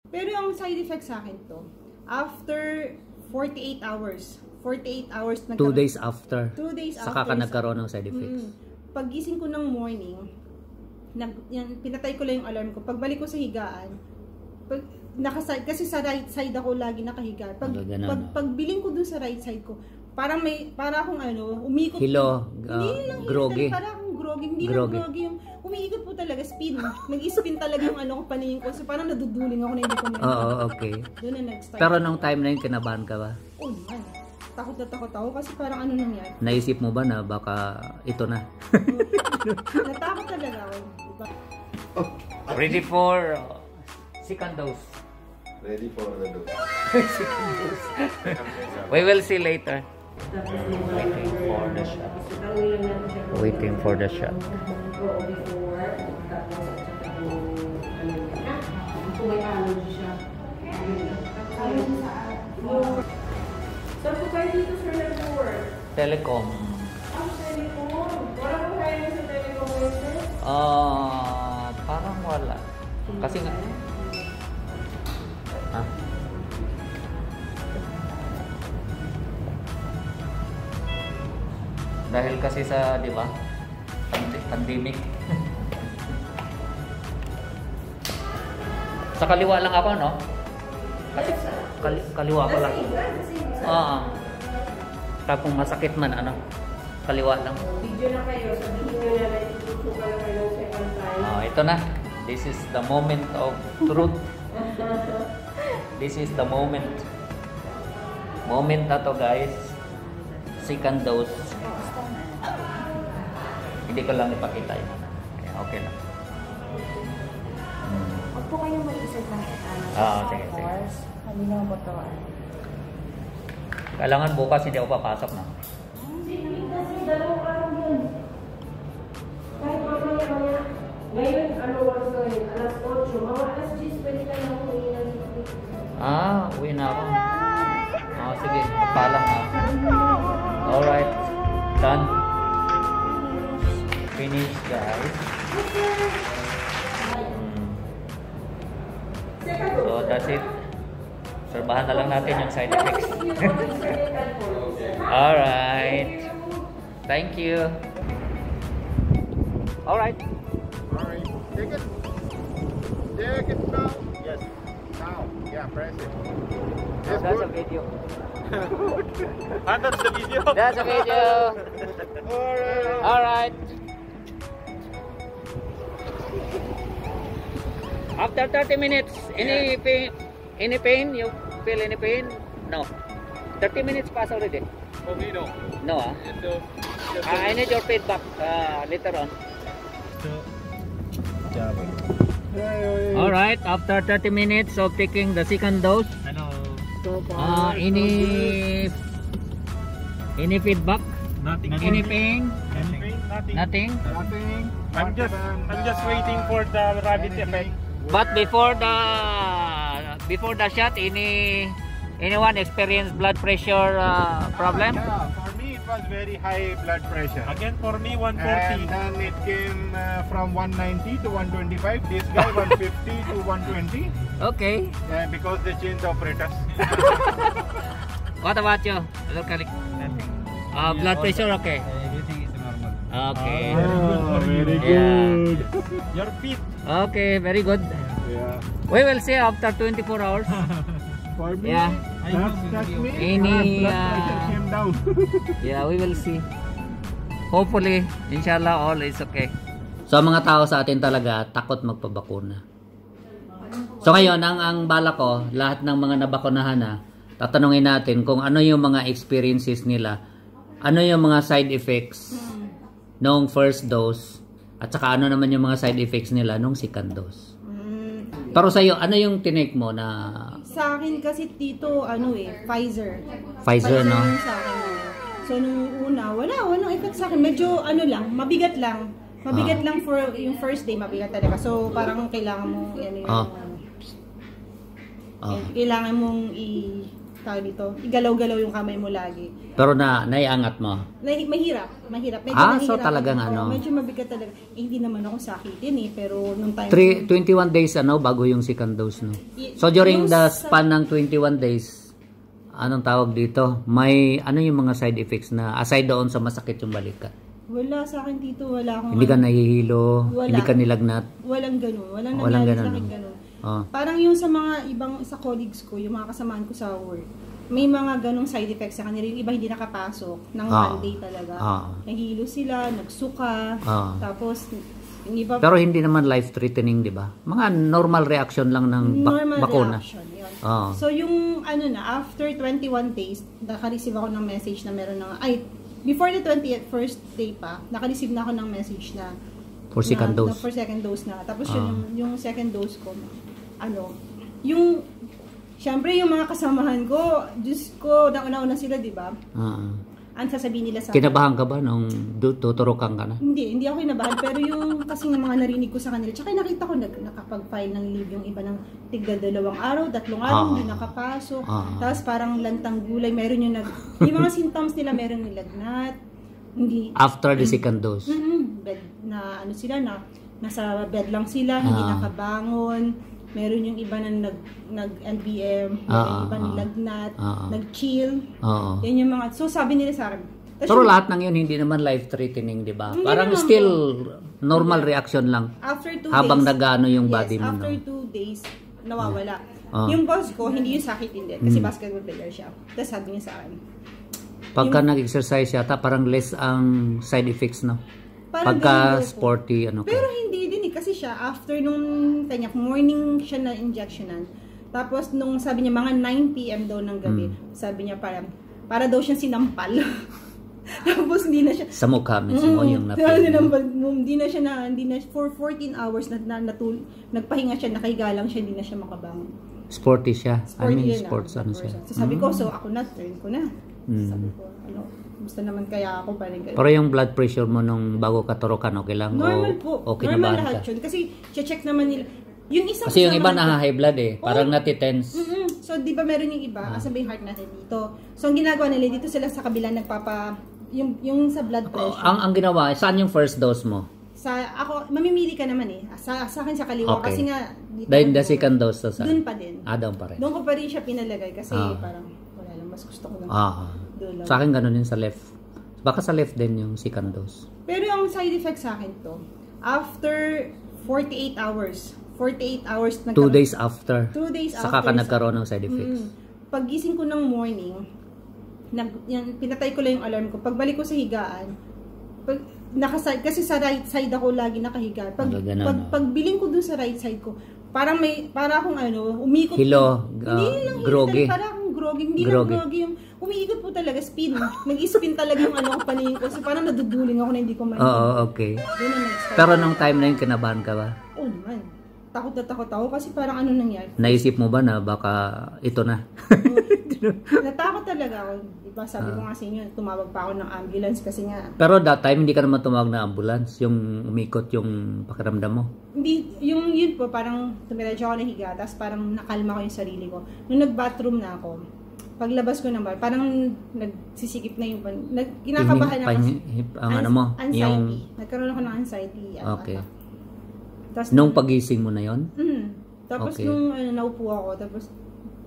Pero yung side effect sa akin to, after 48 hours. 48 hours 2 days after. 2 days saka after. Saka ka nagkaroon ng side effects. Paggising ko ng morning, pinatay ko lang yung alarm ko. Pagbalik ko sa higaan, kasi sa right side ako lagi nakahiga. Pagbiling ko dun sa right side ko, para akong umikot. Hilo, groggy. Para akong groggy. Hindi lang groggy yung umiikot po talaga, spin. Nag-spin talaga yung paningin ko. So parang naduduling ako na hindi ko maintindihan. Oo, okay. Doon na nag-start. Pero nung time na yun, kinabahan ka ba? Oo naman. Takot na takot ako kasi parang nangyari. Naisip mo ba na baka ito na? Natakot talaga ako. Diba? Ready for second dose. Ready for the dose. Second dose. We will see later. Waiting for the shot. Saan po kayo dito sa network? Telecom. Telecom. Wala po kayo sa telecom sir? Parang wala. Kasi nga dahil kasi sa, di ba? Pandemic. Sa kaliwa lang ako, no? Kasi kaliwa ko lang. Tapos masakit man, kaliwa lang. Video na kayo, sabihin nyo na itutusukan na kayo second time. Ito na. This is the moment of truth. This is the moment. Moment na to, guys. Second dose. Hindi ko lang ipakita yun. Okay lang. Huwag po kayong mag-isip ng sige. Hindi na mo ito. Kailangan bukas hindi ako papasok na. Kasi dalawang araw yun. Kahit mamaya. Ngayon, oras ko yun? Alas 8. Mga alas 10, pwede ka na uwi na. Uwi na ako. Sige. Paalam na. Alright. Done. Finish, guys. So, that's it. Serbahan na lang natin yung side effects. Alright. Thank you. Alright. Alright. Take it. Take it now. Yes. Now. Yeah, press it. Yes, That's good. a video. That's the video. That's a video. Alright. Alright. After 30 minutes, any pain? You feel any pain? No. 30 minutes pass already. For me, no. No, I need your feedback later on. Alright, after 30 minutes of taking the second dose. Hello. Any feedback? Nothing. Any pain? Nothing. Nothing? I'm just waiting for the rabbit effect. But before the shot, anyone experienced blood pressure problem? Yeah, for me it was very high blood pressure. Again for me 140. And then it came from 190 to 125. This guy 150 to 120. Okay. Because they changed the operators. What about you? Locally? Nothing. Blood pressure okay? Everything is normal. Okay. Very good. Your feet. Okay, very good. Yeah. We will see after 24 hours. For me, Yeah. that's me. Any, blood pressure came down. Yeah, we will see. Hopefully, inshallah, all is okay. So, mga tao sa atin talaga, takot magpabakuna. So, ngayon, ang bala ko, lahat ng mga nabakunahan na, tatanungin natin kung ano yung mga experiences nila, ano yung mga side effects nung first dose, at saka ano naman yung mga side effects nila nung second dose. Pero sa'yo, ano yung tinake mo na... Sa akin kasi dito, Pfizer. Pfizer, no? Yung sa akin. So, nung una, walang effect sa akin. Medyo, mabigat lang. Mabigat lang for yung first day, mabigat talaga. So, parang kailangan mo, kailangan mong tawag dito, igalaw-galaw yung kamay mo lagi. Pero naiangat mo. Mahirap. Medyo So nahihirapan talagang ako. Medyo mabigat talaga. Hindi naman ako sakitin pero nung time 21 days bago yung second dose, no? So during the span ng 21 days, anong tawag dito? May yung mga side effects na aside doon sa masakit yung balikat? Wala sa akin dito, wala akong... Hindi ka nahihilo, wala. hindi ka nilagnat. Walang ganun. Walang nangyari sa akin ganun. Oh. Parang yung sa mga ibang sa colleagues ko, yung mga kasamaan ko sa work, may mga ganong side effects sa kanila. Yung iba hindi nakapasok ng Monday talaga. Nahihilo sila, nagsuka, tapos yung iba... Pero hindi naman life-threatening, di ba? Mga normal reaction lang ng bakuna. Reaction, yun. So yung after 21 days, naka-receive ako ng message na meron ng... Before the 21st day pa, naka-receive na ako ng message na for second dose. For second dose na. Tapos yung second dose ko, syempre yung mga kasamahan ko, Diyos ko, nauna sila, di ba? Ang sasabihin nila sa kinabahan ka ba nung tuturukan ka na? Hindi ako kinabahan. Pero yung kasi ng mga narinig ko sa kanila, tsaka nakita ko nakapag-file ng leave yung iba ng tigda 2 araw, 3 araw, hindi nakapasok. Tapos parang lantang gulay, meron yung yung mga symptoms nila, meron nilagnat. Hindi. After the second dose? Bed na nasa bed lang sila, hindi nakabangon. Meron yung iba na nag-NBM, yung iba nilagnat, nag-chill. Yan yung mga, so sabi nila sa akin. Pero lahat ng yun hindi naman life-threatening, di ba? Parang still normal reaction lang. After 2 habang days, nagano yung body mo. After 2 days, nawawala. Yung boss ko, hindi yung sakitin din. Kasi basketball player siya. Tapos sabi niya sa akin. Pagka nag-exercise yata, parang less ang side effects, no? Pagka sporty, Pero hindi din kasi siya, after nung kanya, morning siya na injectionan. Tapos nung sabi niya, mga 9 p.m. daw ng gabi, sabi niya para daw siyang sinampal. Tapos hindi na siya... Sa mukha mismo yung hindi na for 14 hours nagpahinga siya, nakahiga lang siya, hindi na siya makabangon. Sporty siya. Sports siya. So sabi ko, so ako na, turn ko na. Sabi ko, gusto naman kaya ako pa rin. Pero yung blood pressure mo nung bago ka turukan, okay lang? Normal po. Okay normal lahat yun. Kasi check naman nila. Kasi yung iba na-high blood parang natitense. So di ba meron yung iba, sabi yung heart natin dito. So ang ginagawa nila dito sila sa kabila yung sa blood pressure. Ang ginawa, saan yung first dose mo? Ako, mamimili ka naman sa akin sa kaliwa. Okay. Kasi nga, dahil the second dose to saan? Doon pa din. Doon pa rin. Doon ko pa rin siya pinalagay kasi parang wala lang, mas gusto ko lang. Doon lang. Sa akin ganun din sa left. Baka sa left din yung second dose. Pero yung side effect sa akin to, after 48 hours, 2 days after. 2 days after. Saka ka nagkaroon ng side effects. Paggising ko ng morning, pinatay ko lang yung alarm ko. Pagbalik ko sa higaan, kasi sa right side ako lagi nakahiga. Pagbiling ko dun sa right side ko, para akong umikot. Groggy. Para akong groggy. Hindi lang groggy. Umiikot po talaga, spin. Nag-spin talaga yung paningin ko. So parang naduduling ako na hindi ko mainit. Okay. Pero nung time na yun, kinabahan ka ba? Oo naman. Takot ako kasi parang nangyari. Naisip mo ba na baka ito na? Natakot talaga ako. Diba sabi ko nga sa inyo, tumawag pa ako ng ambulance kasi nga. Pero that time, hindi ka naman tumawag ng ambulance? Yung umikot yung pakiramdam mo? Hindi, yun po, parang tumiradyo ako na higa, tapos parang nakalma ko yung sarili ko. Nung nag-bathroom na ako, paglabas ko ng bar, parang nagsisikip na yung kinakabahan na kasi. Anxiety. Nagkaroon ako ng anxiety. Okay. Tapos, nung pagising mo na yon? Tapos nung naupo ako, tapos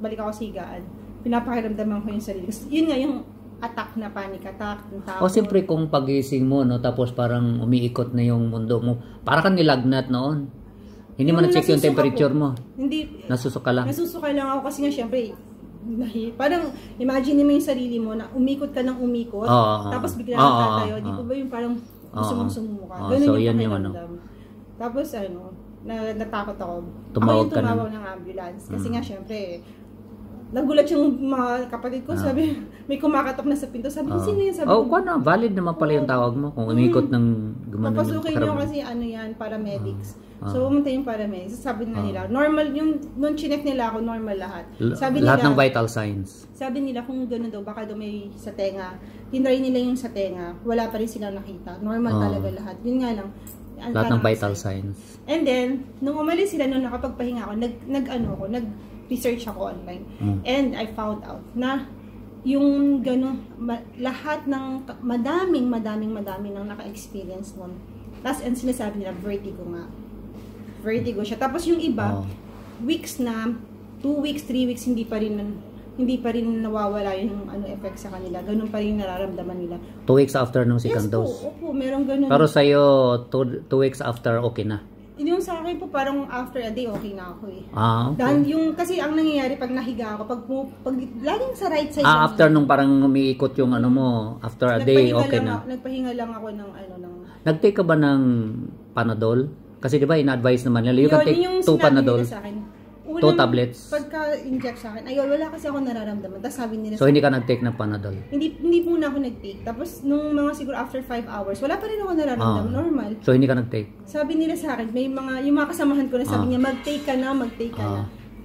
balik ako sa higaan, pinapakiramdaman ko yung sarili. Kasi yun nga yung attack na panic attack. Siyempre kung pagising mo, tapos parang umiikot na yung mundo mo, para kang nilagnat noon. Hindi mo na-check yung temperature mo. Hindi. Nasusuka lang. Nasusuka lang ako kasi nga syempre, parang imagine mo yung sarili mo na umikot ka ng umikot, tapos bigla kang tatayo. Di ba yung parang gusto mong sumuka? So yan yung Tapos natakot ako. Tumawag ako yung tumawag ng ambulance. Kasi nga syempre, nagulat yung mga kapatid ko. Sabi, may kumakatok na sa pinto. Sabi ko, sino yun? Sabi ko, valid naman pala yung tawag mo. Kung umikot ng gumanon yung papasukin nyo kasi paramedics. So, pumunta yung paramedics. Sabi nila, normal, nung chinek nila ako, normal lahat. Sabi lahat nila, ng vital signs. Sabi nila, kung gano'n daw, baka daw may sa tenga. Tinry nila yung sa tenga. Wala pa rin silang nakita. Normal talaga lahat. Yun nga lang. Lahat ng vital signs. And then, nung umalis sila, nung nakapagpahinga ako, nag-research ako online. And I found out na yung gano'n, lahat ng madaming nang naka-experience nun. Tapos, and sinasabi nila, vertigo nga. Vertigo siya. Tapos yung iba, weeks na, 2 weeks, 3 weeks, hindi pa rin nawawala yung effect sa kanila. Ganun pa rin nararamdaman nila. 2 weeks after nung second dose? Opo, meron ganun. Pero sa'yo, 2 weeks after, okay na? Yung sa akin po, parang after a day, okay na ako eh. Okay. Dahil kasi ang nangyayari pag nahiga ako, pag laging sa right side. After nung parang umiikot yung mo, after a day, okay na? Nagpahinga lang ako ng Nag-take ka ba ng Panadol? Kasi di ba, in-advise naman nila, you can take 2 Panadol. 2 tablets. Pagka-inject sa akin, ayun, wala kasi ako nararamdaman. Tapos sabi nila so, hindi ka nag-take ng Panadol? Hindi muna ako nag-take. Tapos, nung mga siguro after 5 hours, wala pa rin ako nararamdaman. Normal. So, hindi ka nag-take? Sabi nila sa akin, yung mga kasamahan ko na sabi niya, mag-take ka na.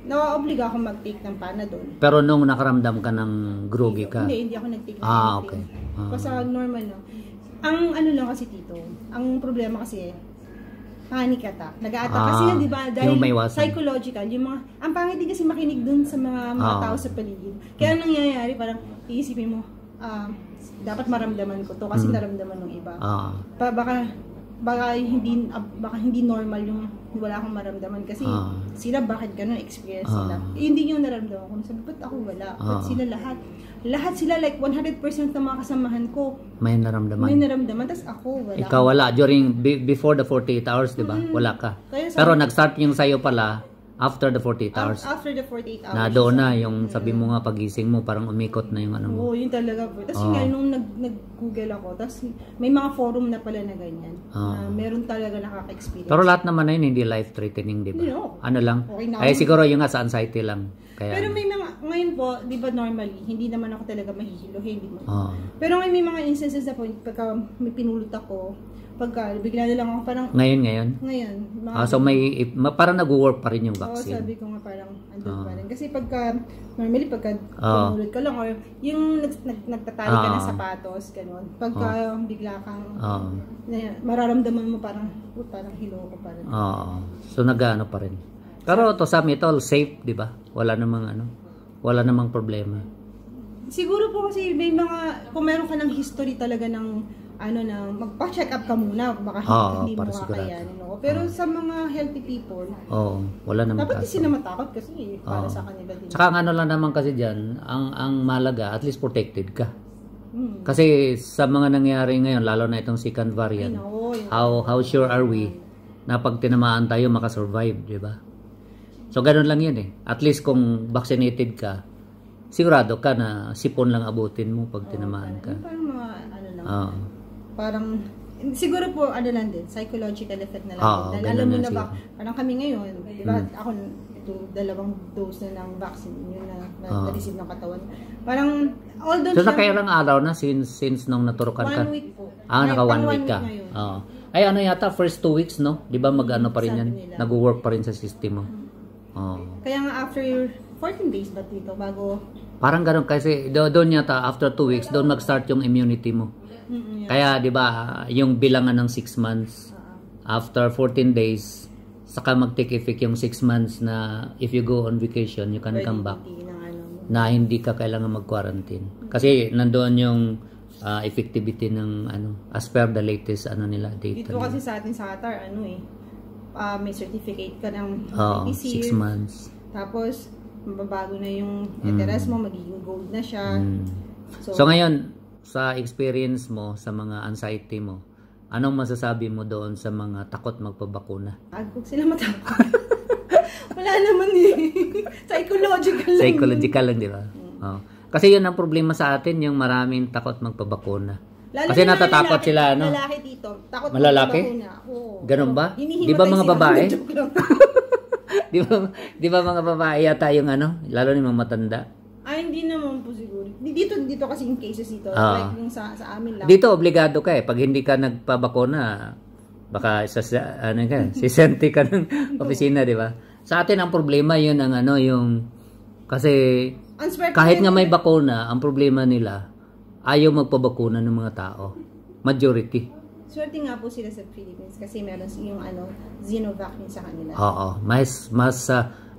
Nawa-obliga ako mag-take ng Panadol. Pero nung nakaramdam ka ng groggy ka? Hindi ako nag-take ng okay. Kasi normal lang. Ang lang kasi tito, ang problema kasi, panic attack. Nag-a-attack kasi nga, di ba, dahil psychological, yung mga, ang pangit din kasi makinig dun sa mga tao sa paligid. Kaya nangyayari, parang iisipin mo, dapat maramdaman ko to kasi naramdaman ng iba. Baka hindi normal yung wala akong maramdaman kasi sila bakit ganun experience nila. Hindi yung naramdaman ko. Sabi, ba't ako wala? Ba't sila lahat sila like 100% ng mga kasamahan ko may naramdaman, tapos ako wala. Ikaw wala during before the 48 hours, di ba? Wala ka. Pero nag-start yung sayo pala after the 48 hours. After the 48 hours. Na doon na yung sabi mo nga pagising mo parang umikot na yung mo. Oo, yun talaga po. Tapos nga nung nag-google ako, tapos may mga forum na pala na ganyan. Meron talaga nakaka-experience. Pero lahat naman na yun hindi life-threatening, di ba? Ano lang? Okay, siguro yung nga sa anxiety lang. Kaya, pero may mga, ngayon po, di ba normally, hindi naman ako talaga mahihilo, hindi mo. Pero ngayon may mga instances na po, pagka may pinulot ako, pagka bigla na lang ako parang... Ngayon? So parang nag-work pa rin yung vaccine? Oo, sabi ko nga parang andun pa rin. Kasi normally pagka pinulot ka lang, or yung nagtatali ka ng sapatos, gano'n. Pagka bigla kang, mararamdaman mo parang hilo ko pa rin. So nag-ano pa rin. Pero to some it all safe, di ba? Wala namang problema. Siguro po kasi may mga, kung meron ka ng history talaga ng magpa-check up ka muna, baka hindi mo kakayanin. Pero sa mga healthy people, wala namang dapat hindi sila matakot kasi para sa kanila din. Saka lang naman kasi dyan, ang malaga, at least protected ka. Kasi sa mga nangyari ngayon, lalo na itong second variant, how sure are we na pag tinamaan tayo makasurvive, di ba? So, ganun lang yun eh. At least kung vaccinated ka, sigurado ka na sipon lang abutin mo pag tinamaan ka. Parang, siguro po, lang din, psychological effect na lang din. Dahil alam mo na ba, parang kami ngayon, di ba, ako, 2 dose na ng vaccine, yun na receive ng katawan. Parang, although so, nakailang araw na since nung naturukan ka? 1 week po. Naka 1 week ka. Ay, yata, first 2 weeks, no? Di ba pa rin yan? Nag-work pa rin sa system mo. Kaya nga after 14 days ba dito bago parang ganoon kasi doon yata after 2 weeks doon mag-start yung immunity mo. Kaya 'di ba yung bilangan ng 6 months after 14 days saka mag-take effect yung 6 months na if you go on vacation you can come back na hindi ka kailangan mag-quarantine kasi nandoon yung effectivity ng as per the latest nila data dito kasi sa atin sa Qatar may certificate ka ng 6 months. Tapos, mababago na yung ETRS mo, magiging gold na siya. So, ngayon, sa experience mo, sa mga anxiety mo, anong masasabi mo doon sa mga takot magpabakuna? Huwag sila matakot. Wala naman Psychological lang, di ba? Kasi yun ang problema sa atin, yung maraming takot magpabakuna. Kasi natatakot sila, lalaki dito. Takot malalaki? Ganun ba? Di ba mga babae? Di ba mga babae yata yung lalo ni mga matanda? Hindi naman po siguro. Dito kasi yung cases dito. Like yung sa amin lang. Dito obligado ka Pag hindi ka nagpabakuna, baka sisente ka ng opisina, di ba? Sa atin ang problema yun ang yung kasi kahit nga may bakuna, ang problema nila ayaw magpabakuna ng mga tao. Majority. Swerte nga po sila sa Philippines kasi meron yung Sinovac sa kanila. Oo. Mas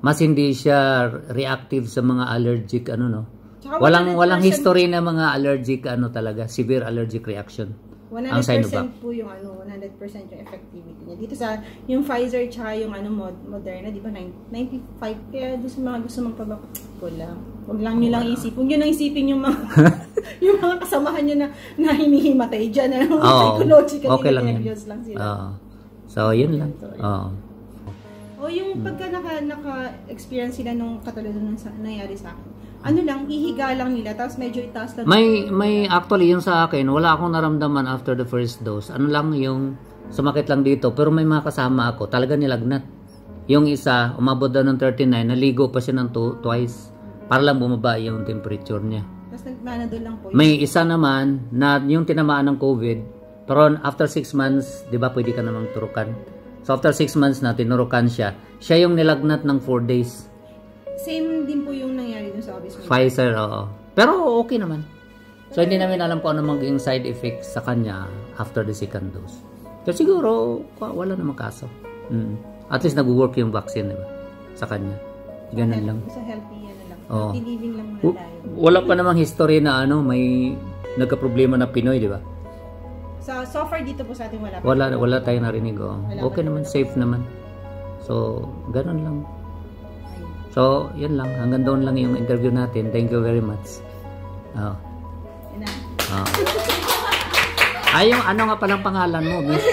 mas hindi siya reactive sa mga allergic ano no. Tsaka Walang 100% history na mga allergic ano talaga, severe allergic reaction. 100% Ang Sinovac. po yung 100% yung effectivity niya. Dito sa yung Pfizer tsaka yung Moderna, di ba 95 kaya doon sa mga gusto magpabakuna. Wag lang niyo lang isipin. Huwag niyo lang isipin yung mga yung mga kasamahan niyo na hinihimatay diyan na psychological okay lang yan. lang sila. So yun lang. O yung pagka naka-experience sila nung katulad nung nangyari sa akin. Ano lang, ihiga lang nila, tapos medyo itaas lang. May actually yung sa akin, wala akong naramdaman after the first dose. Ano lang yung sumakit lang dito, pero may mga kasama ako, talaga nilagnat. Yung isa, umabot daw ng 39, naligo pa siya ng twice para lang bumaba yung temperature niya. Tapos nagmanado lang po. May isa naman na yung tinamaan ng COVID, pero after 6 months, di ba pwede ka namang turukan. So after 6 months na tinurukan siya, siya yung nilagnat ng 4 days. Same din po yung nangyari dun sa office. Pfizer, oo. Pero okay naman. So hindi namin alam kung ano maging side effects sa kanya after the second dose. So siguro, wala namang kaso. At least nag-work yung vaccine, di ba? Sa kanya. Ganun lang. Sa healthy, ano lang. Oo. Healthy living lang muna tayo. Wala pa namang history na may nagka-problema na Pinoy, di ba? So far dito po sa atin wala pa. Wala tayong narinig. Okay naman, safe naman. So, ganun lang. So, yun lang. Hanggang doon lang yung interview natin. Thank you very much. Yung ano nga palang pangalan mo, Miss?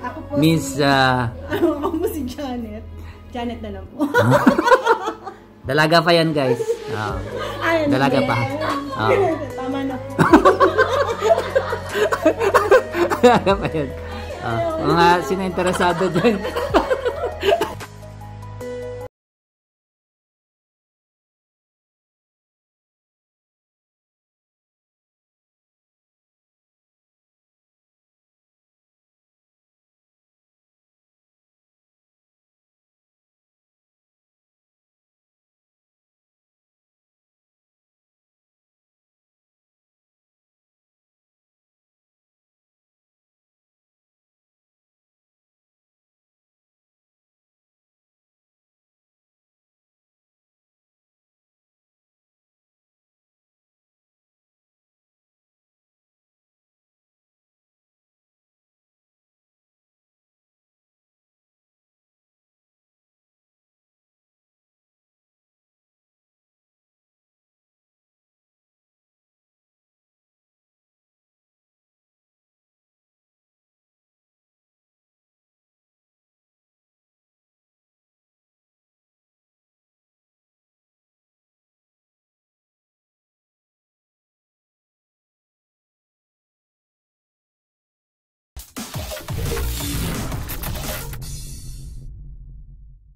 Ako po Miss, ako po si Janet. Janet na lang po. Dalaga pa yan, guys. Dalaga pa. Tama na po. Dalaga pa yan. Mga sino interesado dyan.